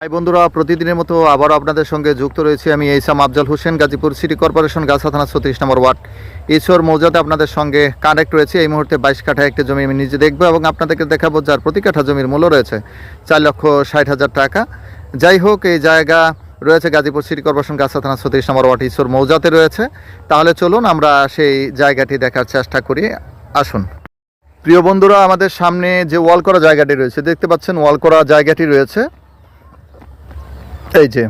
High বন্ধুরা, প্রতিদিনের মতো আবারও আপনাদের সঙ্গে যুক্ত রয়েছি আমি এইসাম আফজাল হোসেন, গাজীপুর সিটি কর্পোরেশন গাছা থানা 36 নম্বর ওয়ার্ড ঈশ্বর মৌজাতে আপনাদের সঙ্গে কানেক্ট রয়েছে। এই মুহূর্তে 22 কাঠা একটি জমি আমি নিজে দেখবো এবং আপনাদেরকে দেখাবো, যার প্রতি কাঠা জমির মূল্য রয়েছে 4,60,000 টাকা। যাই হোক, এই জায়গা রয়েছে গাজীপুর সিটি কর্পোরেশন গাছা থানা 36 নম্বর ওয়ার্ড ঈশ্বর মৌজাতে রয়েছে। তাহলে চলুন আমরা সেই জায়গাটি দেখার চেষ্টা করি, আসুন। প্রিয় বন্ধুরা, আমাদের সামনে যে ওয়াল করা জায়গাটি রয়েছে দেখতে পাচ্ছেন, ওয়াল করা জায়গাটি রয়েছে এই যে,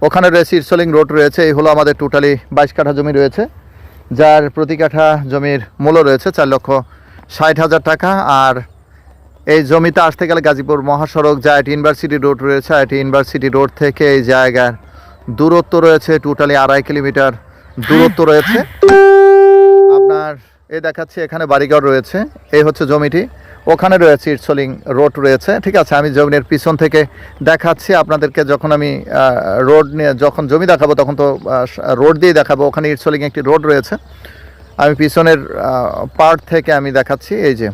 ওখানে রয়েছে ইরসলিং রোড রয়েছে। এই হলো আমাদের টোটালি 22 কাঠা জমি রয়েছে, যার প্রতি কাঠা জমির মূল্য রয়েছে 4,60,000 টাকা। আর এই জমিতে আসতে গেলে গাজীপুর মহাসড়ক যে আইটি ইউনিভার্সিটি রোড রয়েছে, আইটি ইউনিভার্সিটি রোড থেকে এই জায়গার দূরত্ব রয়েছে টোটালি 2.5 কিলোমিটার দূরত্ব রয়েছে। আপনার এই দেখাচ্ছি, এখানে বাড়িঘর রয়েছে। এই হচ্ছে জমিটি, ওখানে রয়েছে ইরসলিং রোড রয়েছে। ঠিক আছে, আমি জমির পিছন থেকে দেখাচ্ছি আপনাদেরকে। যখন আমি রোড নিয়ে যখন জমি দেখাবো তখন তো রোড দিয়ে দেখাবো। ওখানে ইরসলিং একটি রোড রয়েছে, আমি পিছনের পার্ট থেকে আমি দেখাচ্ছি। এই যে,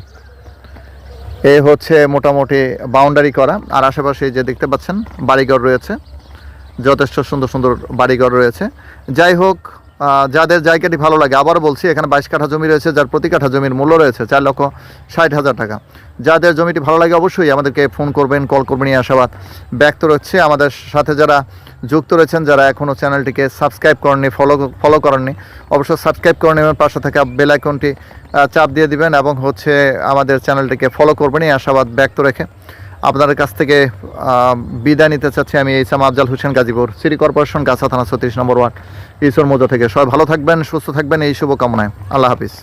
এই হচ্ছে মোটামুটি বাউন্ডারি করা, আর আশেপাশে যে দেখতে পাচ্ছেন বাড়িঘর রয়েছে, যথেষ্ট সুন্দর সুন্দর বাড়িঘর রয়েছে। যাই হোক, যাদের জায়গাটি ভালো লাগে, আবারও বলছি, এখানে 22 কাঠা জমি রয়েছে, যার প্রতি কাঠা জমির মূল্য রয়েছে 4,60,000 টাকা। যাদের জমিটি ভালো লাগে অবশ্যই আমাদেরকে ফোন করবেন, কল করবেন, এই আশাবাদ ব্যক্ত রয়েছে। আমাদের সাথে যারা যুক্ত রয়েছেন, যারা এখনও চ্যানেলটিকে সাবস্ক্রাইব করেননি, ফলো করেননি, অবশ্যই সাবস্ক্রাইব করে নেবেন, পাশে থাকা বেল আইকনটি চাপ দিয়ে দিবেন এবং হচ্ছে আমাদের চ্যানেলটিকে ফলো করবেন, এই আশাবাদ ব্যক্ত রেখে আপনাদের কাছ থেকে বিদায় নিতে চাচ্ছি আমি এইসাম আফজাল হোসেন, গাজীপুর সিটি কর্পোরেশন গাছা থানা 36 নম্বর ওয়ার্ড ঈশ্বর মৌজা থেকে। সবাই ভালো থাকবেন, সুস্থ থাকবেন, এই শুভকামনায়। আল্লাহ হাফিজ।